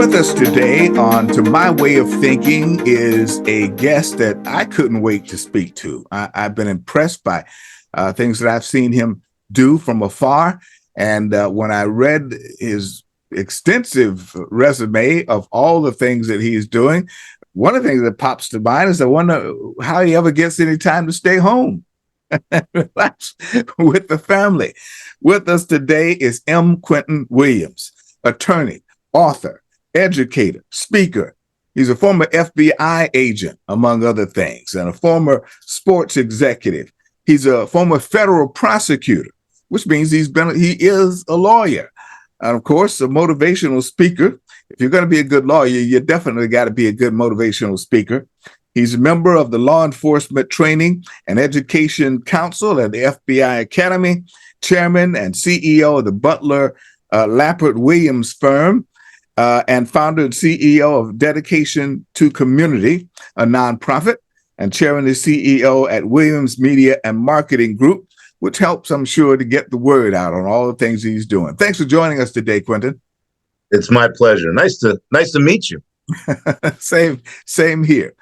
With us today on To My Way of Thinking is a guest that I couldn't wait to speak to. I've been impressed by things that I've seen him do from afar. And when I read his extensive resume of all the things that he's doing, one of the things that pops to mind is I wonder how he ever gets any time to stay home and relax with the family. With us today is M. Quentin Williams, attorney, author, educator, speaker. He's a former FBI agent, among other things, and a former sports executive. He's a former federal prosecutor, which means he is a lawyer. And of course, a motivational speaker. If you're going to be a good lawyer, you definitely got to be a good motivational speaker. He's a member of the Law Enforcement Training and Education Council at the FBI Academy, chairman and CEO of the Butler Lappert Williams firm, and founder and CEO of Dedication to Community, a nonprofit, and chairman and CEO at Williams Media and Marketing Group, which helps, I'm sure, to get the word out on all the things he's doing. Thanks for joining us today, Quentin. It's my pleasure. Nice to meet you. Same here.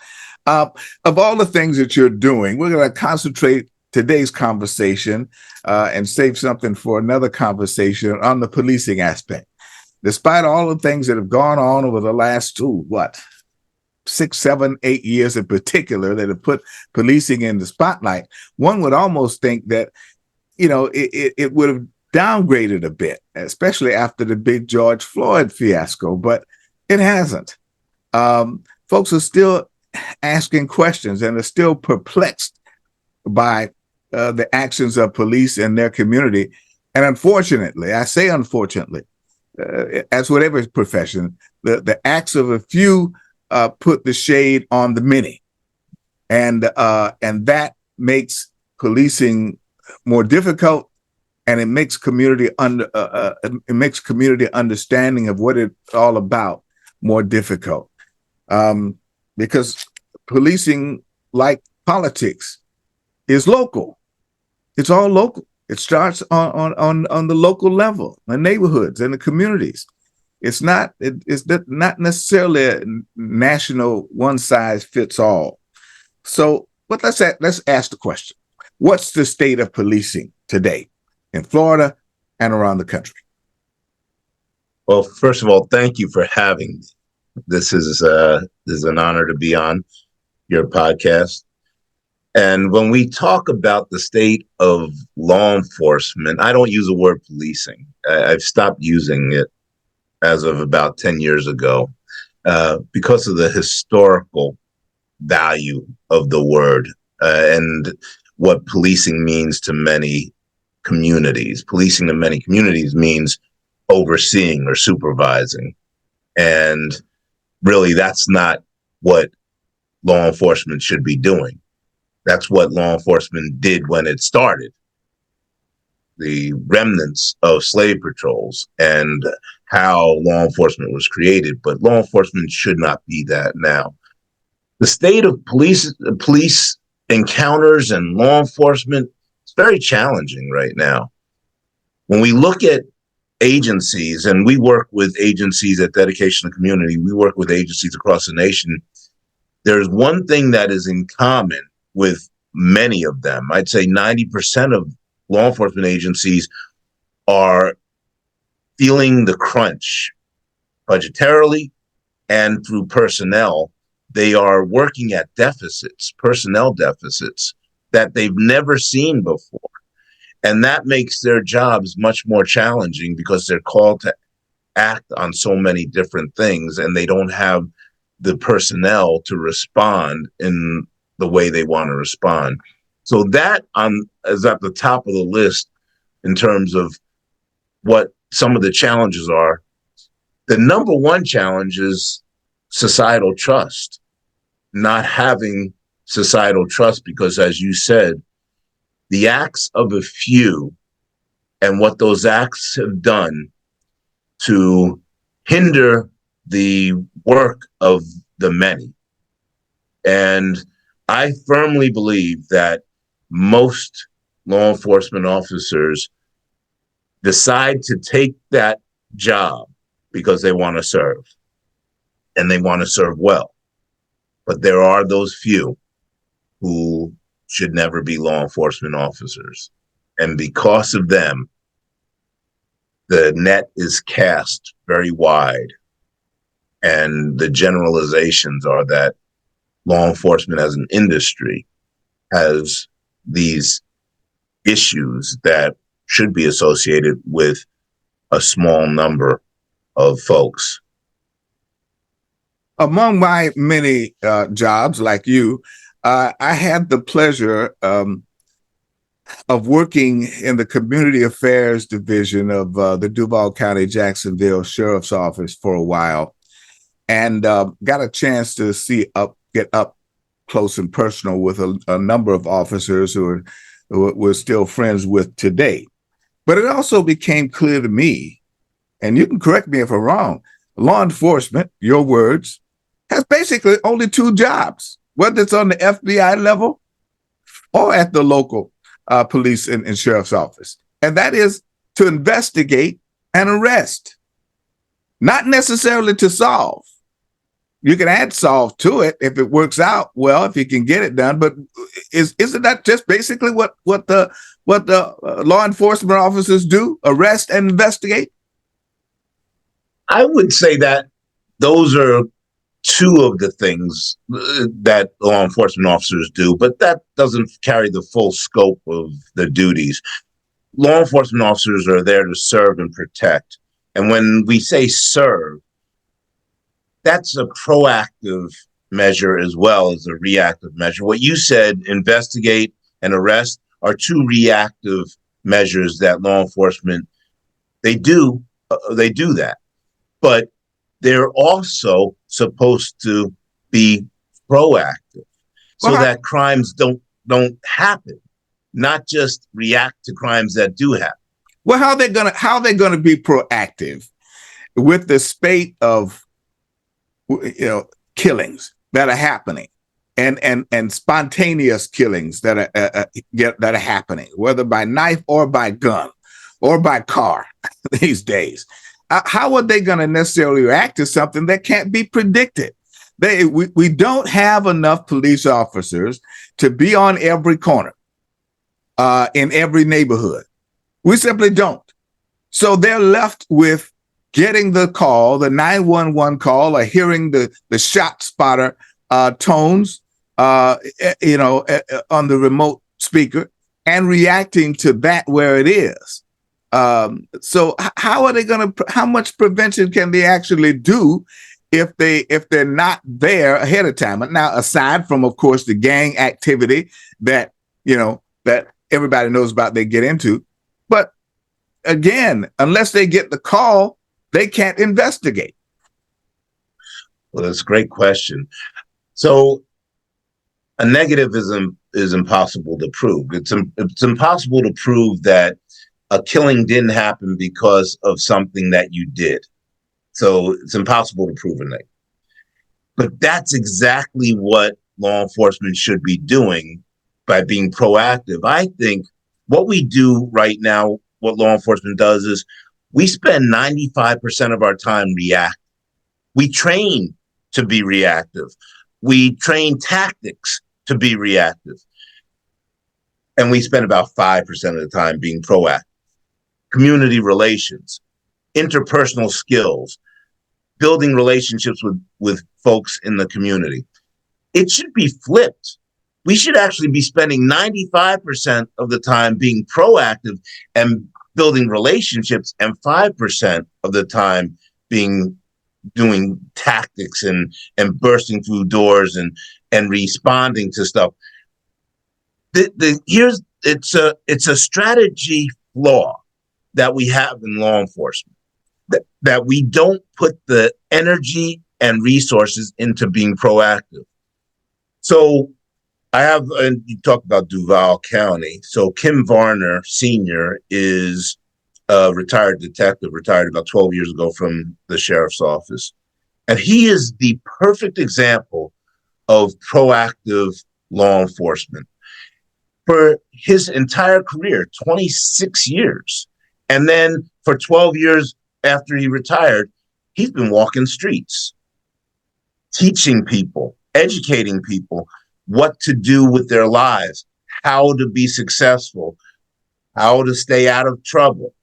Of all the things that you're doing, we're going to concentrate today's conversation and save something for another conversation on the policing aspect. Despite all the things that have gone on over the last 6, 7, 8 years in particular that have put policing in the spotlight, one would almost think that, it would have downgraded a bit, especially after the big George Floyd fiasco, but it hasn't. Folks are still asking questions and are still perplexed by the actions of police in their community. And unfortunately, I say unfortunately, as with every profession, the acts of a few put the shade on the many, and that makes policing more difficult, and it makes community understanding of what it's all about more difficult, because policing, like politics, is local. It's all local. It starts on the local level, the neighborhoods and the communities. It's not necessarily a national one size fits all. So, but let's ask the question: what's the state of policing today in Florida and around the country? Well, first of all, thank you for having me. This is an honor to be on your podcast. And when we talk about the state of law enforcement, I don't use the word policing. I've stopped using it as of about 10 years ago because of the historical value of the word and what policing means to many communities. Policing in many communities means overseeing or supervising. And really, that's not what law enforcement should be doing. That's what law enforcement did when it started. The remnants of slave patrols and how law enforcement was created, but law enforcement should not be that now. The state of police encounters and law enforcement is very challenging right now. When we look at agencies, and we work with agencies at Dedication to Community, we work with agencies across the nation, there's one thing that is in common with many of them. I'd say 90% of law enforcement agencies are feeling the crunch budgetarily and through personnel. They are working at personnel deficits that they've never seen before. And that makes their jobs much more challenging because they're called to act on so many different things, and they don't have the personnel to respond in the way they want to respond. So that is at the top of the list in terms of what some of the challenges are. The number one challenge is societal trust, not having societal trust, because as you said, the acts of a few and what those acts have done to hinder the work of the many. And I firmly believe that most law enforcement officers decide to take that job because they want to serve. and they want to serve well. But there are those few who should never be law enforcement officers. And because of them, the net is cast very wide. And the generalizations are that law enforcement as an industry has these issues that should be associated with a small number of folks. Among my many jobs, like you, I had the pleasure of working in the community affairs division of the Duval County Jacksonville Sheriff's Office for a while, and got a chance to get up close and personal with a number of officers who we're still friends with today. But it also became clear to me, and you can correct me if I'm wrong, law enforcement, your words, has basically only two jobs, whether it's on the FBI level or at the local police and sheriff's office. And that is to investigate and arrest, not necessarily to solve. You can add solve to it if it works out well, if you can get it done. But isn't that just basically what the law enforcement officers do? Arrest and investigate? I would say that those are two of the things that law enforcement officers do, but that doesn't carry the full scope of the duties. Law enforcement officers are there to serve and protect. And when we say serve, that's a proactive measure as well as a reactive measure. What you said, investigate and arrest, are two reactive measures that law enforcement, they do that. But they're also supposed to be proactive so that crimes don't happen, not just react to crimes that do happen. Well, how they gonna be proactive with the spate of killings that are happening, and spontaneous killings that are happening, whether by knife or by gun or by car these days? How are they going to necessarily react to something that can't be predicted? We don't have enough police officers to be on every corner in every neighborhood. We simply don't. So they're left with getting the call, the 911 call, or hearing the shot spotter tones, on the remote speaker, and reacting to that where it is. So how are they going to? How much prevention can they actually do if they're not there ahead of time? Now, aside from, of course, the gang activity that everybody knows about, they get into, but again, unless they get the call, they can't investigate. Well, that's a great question. So a negative is impossible to prove. It's impossible to prove that a killing didn't happen because of something that you did. So it's impossible to prove a negative. But that's exactly what law enforcement should be doing by being proactive. I think what we do right now, what law enforcement does, is we spend 95% of our time reacting. We train to be reactive. We train tactics to be reactive. And we spend about 5% of the time being proactive. Community relations, interpersonal skills, building relationships with folks in the community. It should be flipped. We should actually be spending 95% of the time being proactive and building relationships, and 5% of the time doing tactics and bursting through doors and responding to stuff. It's a strategy flaw that we have in law enforcement, that we don't put the energy and resources into being proactive. So and you talked about Duval County. So Kim Varner Sr. is a retired detective, retired about 12 years ago from the sheriff's office. And he is the perfect example of proactive law enforcement. For his entire career, 26 years. And then for 12 years after he retired, he's been walking streets. teaching people, educating people what to do with their lives, how to be successful, how to stay out of trouble.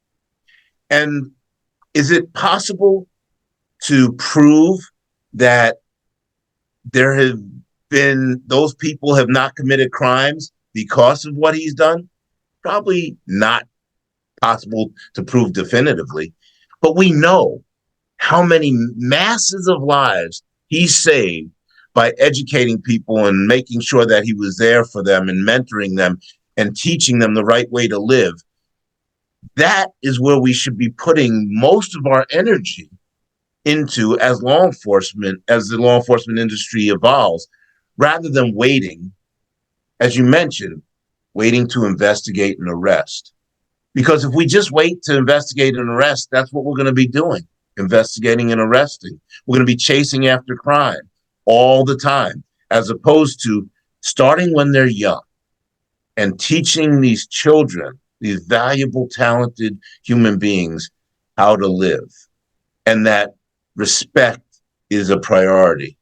And is it possible to prove that there have been those people have not committed crimes because of what he's done? Probably not possible to prove definitively, but we know how many masses of lives he saved by educating people and making sure that he was there for them and mentoring them and teaching them the right way to live. That is where we should be putting most of our energy into as law enforcement, as the law enforcement industry evolves, rather than waiting, as you mentioned, waiting to investigate and arrest. Because if we just wait to investigate and arrest, that's what we're going to be doing, investigating and arresting. We're going to be chasing after crime all the time, as opposed to starting when they're young and teaching these children, these valuable, talented human beings, how to live, and that respect is a priority.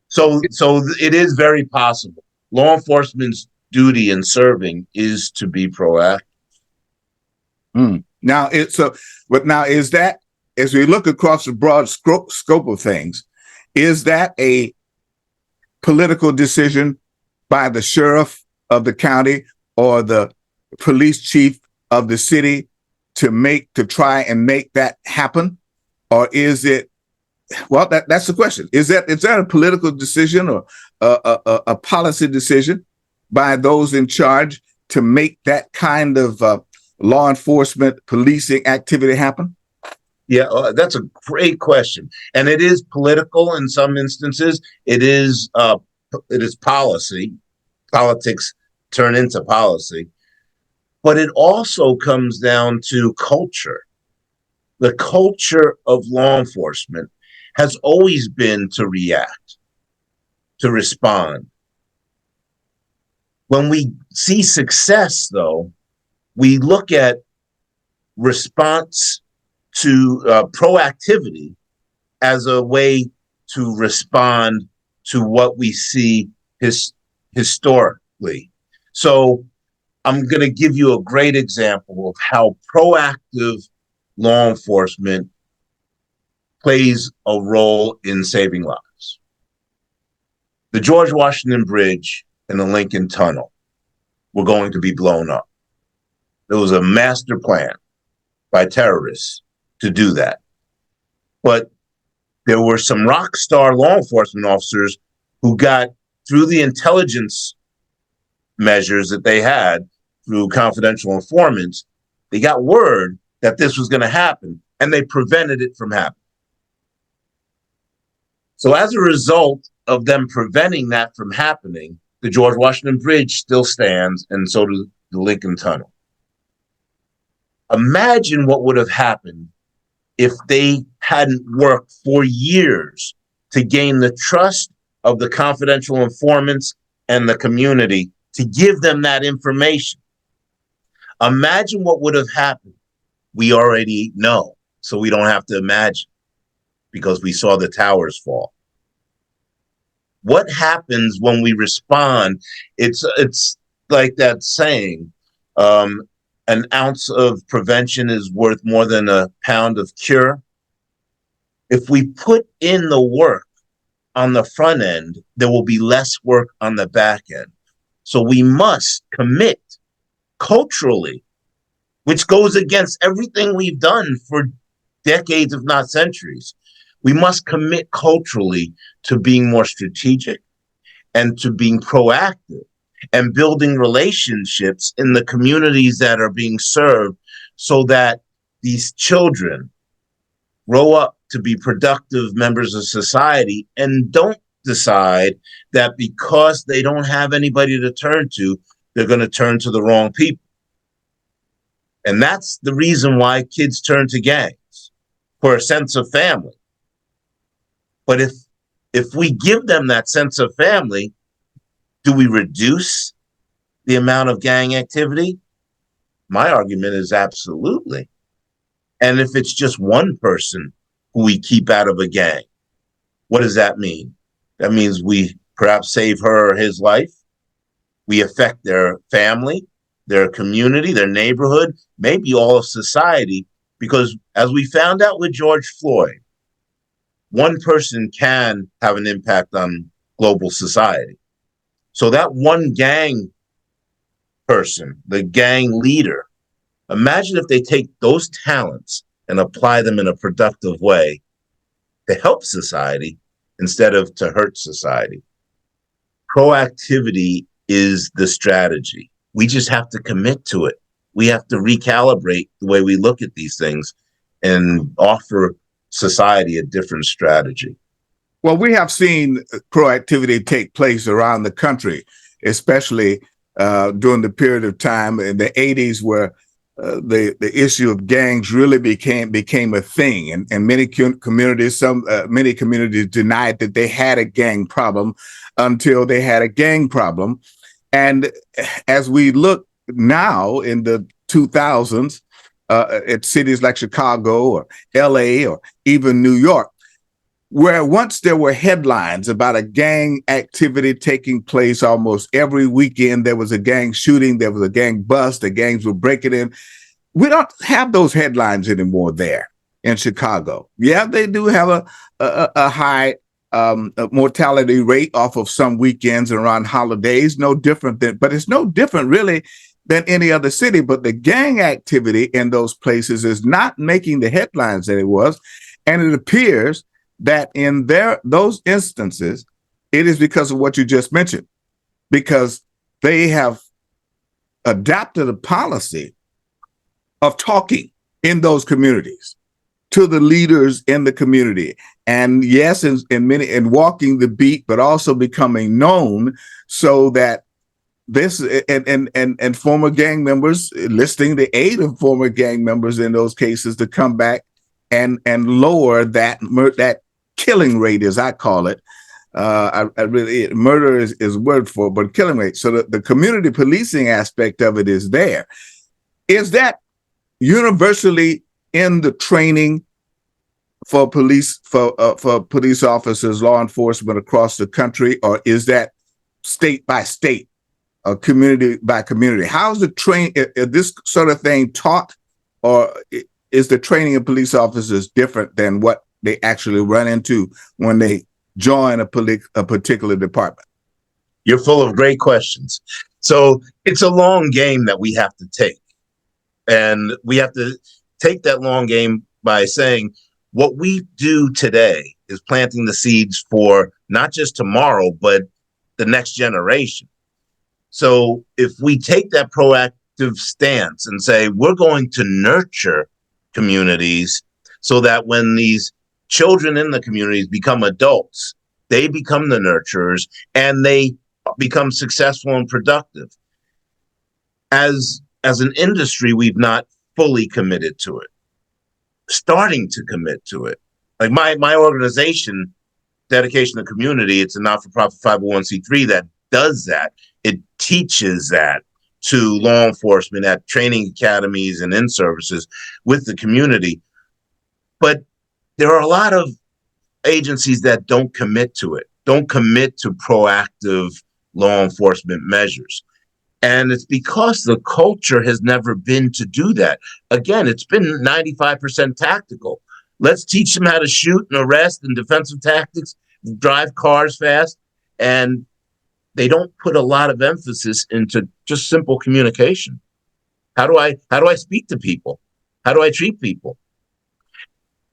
So it is very possible. Law enforcement's duty in serving is to be proactive. Now, but now is that, as we look across the broad scope of things, is that a political decision by the sheriff of the county or the police chief of the city to try and make that happen? Or is it, well, that's the question. Is that a political decision or a policy decision by those in charge to make that kind of law enforcement policing activity happen? Yeah, that's a great question, and it is political in some instances. It is policy. Politics turn into policy, but it also comes down to culture. The culture of law enforcement has always been to react, to respond. When we see success, though, we look at response to proactivity as a way to respond to what we see historically. So I'm going to give you a great example of how proactive law enforcement plays a role in saving lives. The George Washington Bridge and the Lincoln Tunnel were going to be blown up. There was a master plan by terrorists to do that. But there were some rock star law enforcement officers who got, through the intelligence measures that they had through confidential informants, they got word that this was going to happen, and they prevented it from happening. So as a result of them preventing that from happening, the George Washington Bridge still stands, and so does the Lincoln Tunnel. Imagine what would have happened if they hadn't worked for years to gain the trust of the confidential informants and the community to give them that information. Imagine what would have happened. We already know, so we don't have to imagine, because we saw the towers fall. What happens when we respond? It's like that saying, an ounce of prevention is worth more than a pound of cure. If we put in the work on the front end, there will be less work on the back end. So we must commit culturally, which goes against everything we've done for decades, if not centuries. We must commit culturally to being more strategic and to being proactive and building relationships in the communities that are being served, so that these children grow up to be productive members of society and don't decide that because they don't have anybody to turn to, they're going to turn to the wrong people. And that's the reason why kids turn to gangs, for a sense of family. But if we give them that sense of family, do we reduce the amount of gang activity? My argument is absolutely. And if it's just one person who we keep out of a gang, What does that mean? That means we perhaps save her or his life. We affect their family, their community, their neighborhood, maybe all of society. Because as we found out with George Floyd, one person can have an impact on global society. So that one gang person, the gang leader, imagine if they take those talents and apply them in a productive way to help society instead of to hurt society. Proactivity is the strategy. We just have to commit to it. We have to recalibrate the way we look at these things and offer society a different strategy. Well, we have seen proactivity take place around the country, especially during the period of time in the 80s where the issue of gangs really became a thing, and many communities, many communities denied that they had a gang problem until they had a gang problem. And as we look now in the 2000s at cities like Chicago or LA or even New York, where once there were headlines about a gang activity taking place almost every weekend, there was a gang shooting, there was a gang bust, the gangs were breaking in. We don't have those headlines anymore there in Chicago. Yeah, they do have a high mortality rate off of some weekends around holidays, no different than, but it's no different really than any other city. But the gang activity in those places is not making the headlines that it was. And it appears that in those instances, it is because of what you just mentioned, because they have adopted a policy of talking in those communities to the leaders in the community. And yes, in walking the beat, but also becoming known so that this and former gang members, enlisting the aid of former gang members in those cases to come back and lower that killing rate, as I call it. I really, murder is word for it, but killing rate. So the community policing aspect of it is there. Is that universally in the training for police officers, law enforcement across the country, or is that state by state, or community by community? How's this sort of thing taught, or is the training of police officers different than what they actually run into when they join a particular department? You're full of great questions. So it's a long game that we have to take. And we have to take that long game by saying what we do today is planting the seeds for not just tomorrow, but the next generation. So if we take that proactive stance and say we're going to nurture communities so that when these children in the communities become adults, they become the nurturers and they become successful and productive. As an industry, we've not fully committed to it. Starting to commit to it. Like my organization, Dedication to Community, it's a not-for-profit 501c3 that does that. It teaches that to law enforcement at training academies and in services with the community. But there are a lot of agencies that don't commit to it, don't commit to proactive law enforcement measures. And it's because the culture has never been to do that. Again, it's been 95% tactical. Let's teach them how to shoot and arrest and defensive tactics, drive cars fast. And they don't put a lot of emphasis into just simple communication. How do I speak to people? How do I treat people?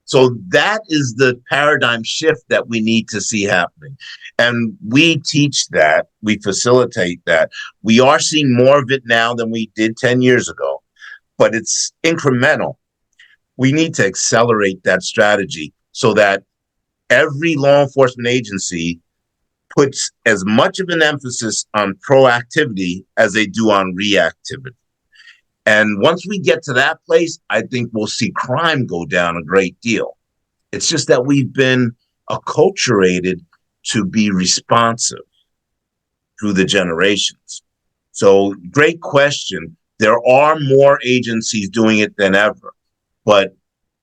So that is the paradigm shift that we need to see happening. And we teach that, we facilitate that. We are seeing more of it now than we did 10 years ago, but it's incremental. We need to accelerate that strategy so that every law enforcement agency puts as much of an emphasis on proactivity as they do on reactivity. And once we get to that place, I think we'll see crime go down a great deal. It's just that we've been acculturated to be responsive through the generations. So great question. There are more agencies doing it than ever, but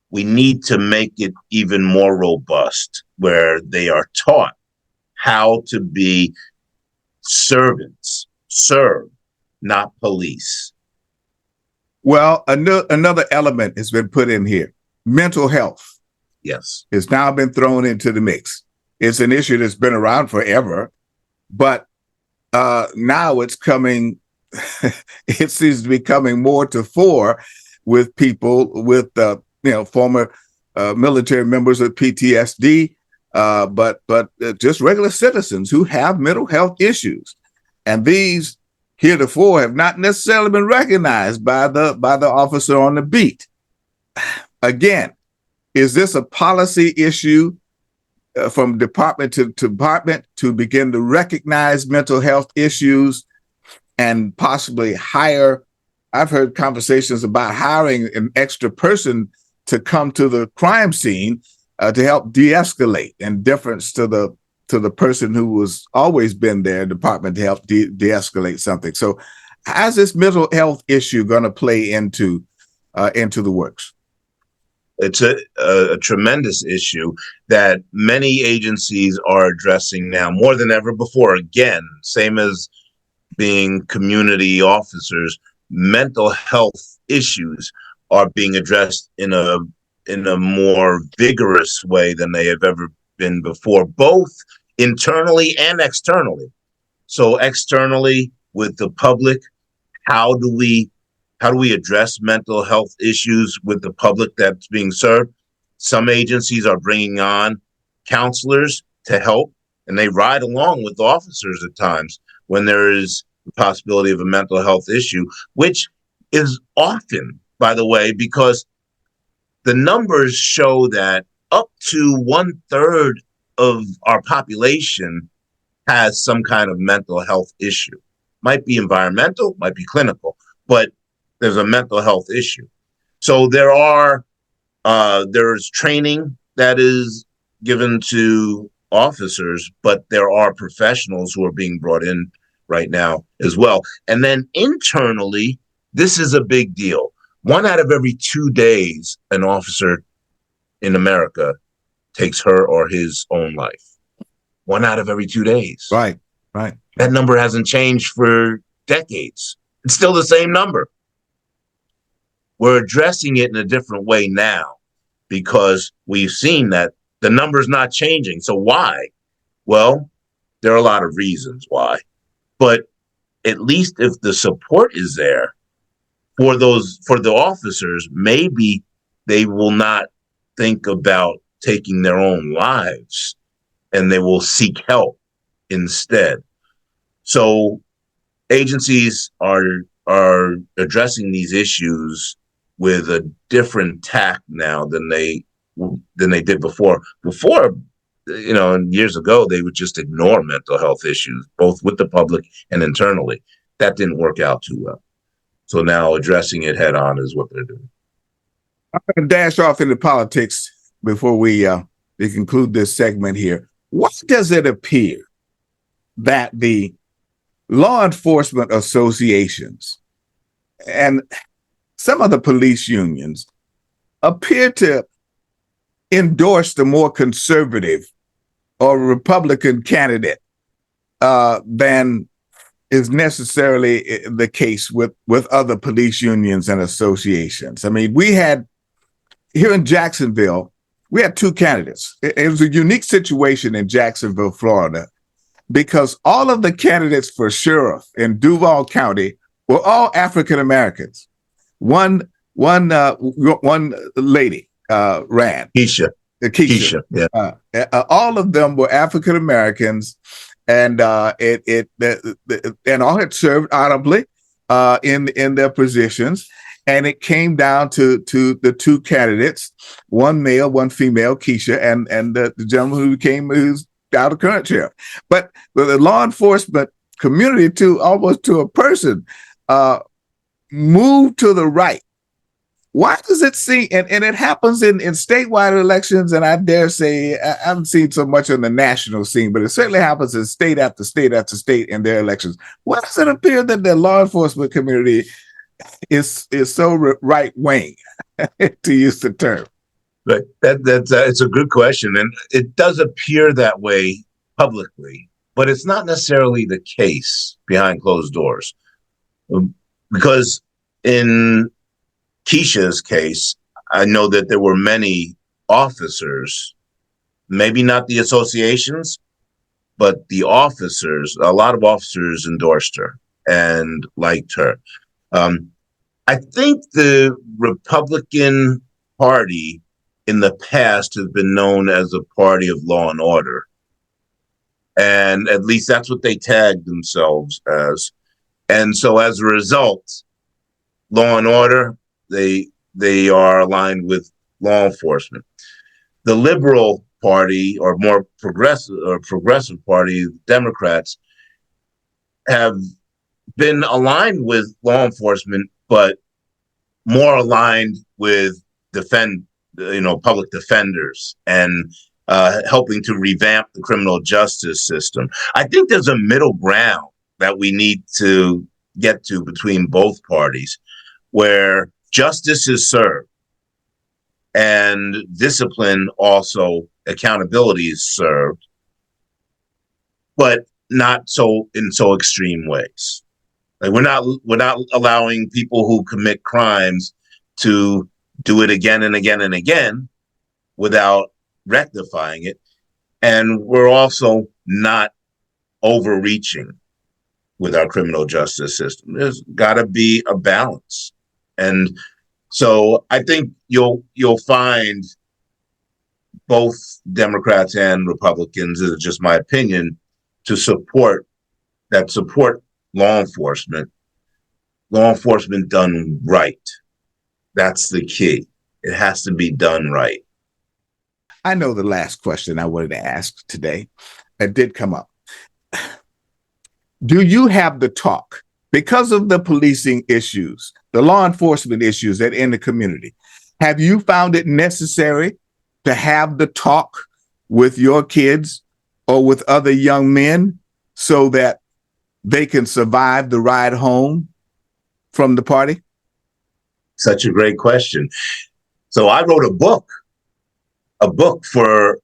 we need to make it even more robust. where they are taught how to be servants, serve, not police. Well, another element has been put in here. Mental health Yes. has now been thrown into the mix. It's an issue that's been around forever, but now it's coming, it seems to be coming more to fore with people with, former military members with PTSD, but just regular citizens who have mental health issues. And these heretofore have not necessarily been recognized by the officer on the beat. Again, is this a policy issue from department to department to begin to recognize mental health issues and possibly hire? I've heard conversations about hiring an extra person to come to the crime scene to help de-escalate, in difference to the person who was always been there in the department to help de-escalate something. So how's this mental health issue going to play into the works? It's a tremendous issue that many agencies are addressing now more than ever before. Again, same as being community officers, mental health issues are being addressed in a more vigorous way than they have ever been before, both internally and externally. So externally with the public, how do we address mental health issues with the public that's being served? Some agencies are bringing on counselors to help, and they ride along with officers at times when there is the possibility of a mental health issue, which is often, by the way, because the numbers show that up to 1/3 of our population has some kind of mental health issue. Might be environmental, might be clinical, but there's a mental health issue. So there's training that is given to officers, but there are professionals who are being brought in right now as well. And then internally, this is a big deal. 1 out of every 2 days, an officer in America takes her or his own life. 1 out of every 2 days. Right. That number hasn't changed for decades. It's still the same number. We're addressing it in a different way now because we've seen that the number's not changing. So why? Well, there are a lot of reasons why. But at least if the support is there for the officers, maybe they will not think about taking their own lives and they will seek help instead. So agencies are addressing these issues with a different tact now than they did before. Before, years ago, they would just ignore mental health issues, both with the public and internally. That didn't work out too well. So now addressing it head on is what they're doing. I'm going to dash off into politics before we conclude this segment here. Why does it appear that the law enforcement associations and some of the police unions appear to endorse the more conservative or Republican candidate than is necessarily the case with other police unions and associations? I mean, we had here in Jacksonville, we had 2 candidates. It was a unique situation in Jacksonville, Florida, because all of the candidates for sheriff in Duval County were all African Americans. One lady ran. Keisha. Yeah. All of them were African Americans, and all had served honorably in their positions. And it came down to the 2 candidates, one male, one female, Keisha, and the gentleman who's now the current sheriff. But the law enforcement community, almost to a person, moved to the right. Why does it seem, and it happens in statewide elections, and I dare say I haven't seen so much on the national scene, but it certainly happens in state after state after state in their elections. Why does it appear that the law enforcement community is so right wing, to use the term? But that's it's a good question, and it does appear that way publicly, but it's not necessarily the case behind closed doors. Because in Keisha's case, I know that there were many officers, maybe not the associations, but the officers. A lot of officers endorsed her and liked her. Um, I think the Republican Party in the past has been known as a party of law and order. And at least that's what they tagged themselves as. And so as a result, law and order, they are aligned with law enforcement. The Liberal Party or more progressive party, Democrats, have been aligned with law enforcement, but more aligned with public defenders and helping to revamp the criminal justice system. I think there's a middle ground that we need to get to between both parties, where justice is served and discipline, also accountability, is served, but not so in so extreme ways. Like we're not allowing people who commit crimes to do it again and again and again without rectifying it. And we're also not overreaching with our criminal justice system. There's got to be a balance. And so I think you'll find both Democrats and Republicans, this is just my opinion, to support law enforcement done right. That's the key. It has to be done right. I know the last question I wanted to ask today that did come up. Do you have the talk because of the policing issues, the law enforcement issues that in the community? Have you found it necessary to have the talk with your kids or with other young men so that they can survive the ride home from the party? Such a great question. So I wrote a book for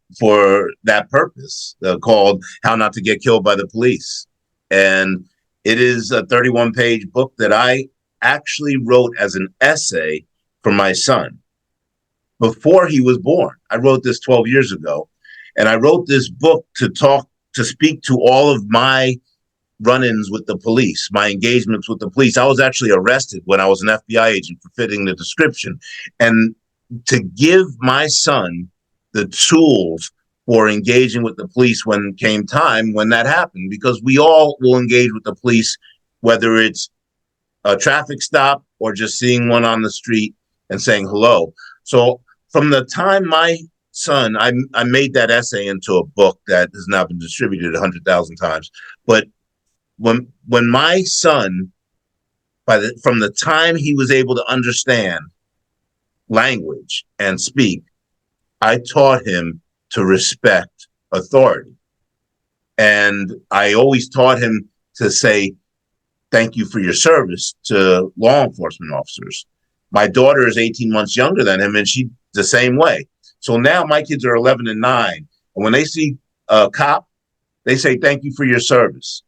that purpose, called "How Not to Get Killed by the Police," and it is a 31-page book that I actually wrote as an essay for my son before he was born. I wrote this 12 years ago, and I wrote this book to speak to all of my run-ins with the police, my engagements with the police. I was actually arrested when I was an FBI agent for fitting the description, and to give my son the tools for engaging with the police when came time when that happened, because we all will engage with the police, whether it's a traffic stop or just seeing one on the street and saying hello. So from the time my son, I made that essay into a book that has now been distributed 100,000 times. But when my son, from the time he was able to understand language and speak, I taught him to respect authority. And I always taught him to say, thank you for your service to law enforcement officers. My daughter is 18 months younger than him, and she's the same way. So now my kids are 11 and 9. And when they see a cop, they say, thank you for your service.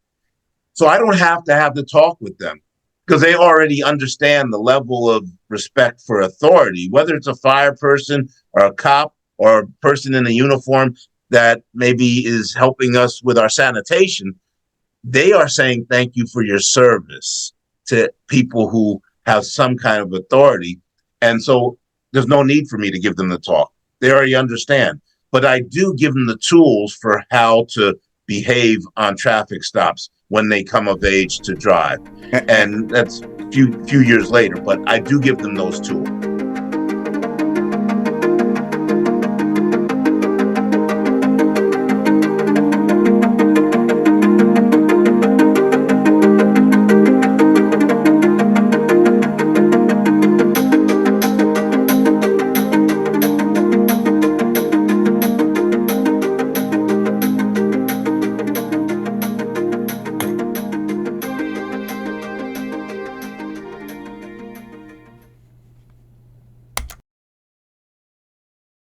So I don't have to have the talk with them because they already understand the level of respect for authority, whether it's a fire person or a cop or a person in a uniform that maybe is helping us with our sanitation. They are saying thank you for your service to people who have some kind of authority. And so there's no need for me to give them the talk. They already understand. But I do give them the tools for how to behave on traffic stops when they come of age to drive. And that's a few years later, but I do give them those tools.